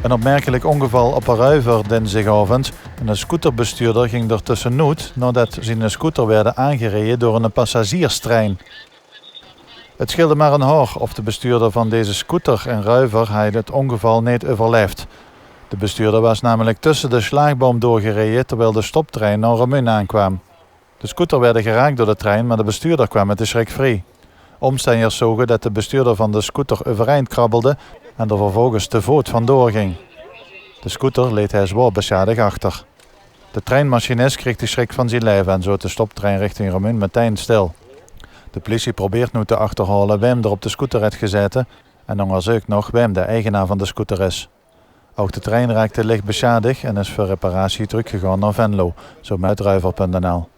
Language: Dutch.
Een opmerkelijk ongeval op een Ruiver dinsdagavond. Een scooterbestuurder ging er tussenuit nadat zijn scooter werd aangereden door een passagierstrein. Het scheelde maar een haar of de bestuurder van deze scooter in Ruiver had het ongeval niet overleefd. De bestuurder was namelijk tussen de slagboom doorgereden terwijl de stoptrein naar Remun aankwam. De scooter werd geraakt door de trein, maar de bestuurder kwam met de schrik vrij. Omstanders zogen dat de bestuurder van de scooter overeind krabbelde en er vervolgens te voet vandoor ging. De scooter liet hij zwaar beschadigd achter. De treinmachinist kreeg de schrik van zijn lijf en zo de stoptrein richting Remun meteen stil. De politie probeert nu te achterhalen wem er op de scooter heeft gezeten en onderzoekt nog wem de eigenaar van de scooter is. Ook de trein raakte licht beschadigd en is voor reparatie teruggegaan naar Venlo, zo meldt Ruiver.nl.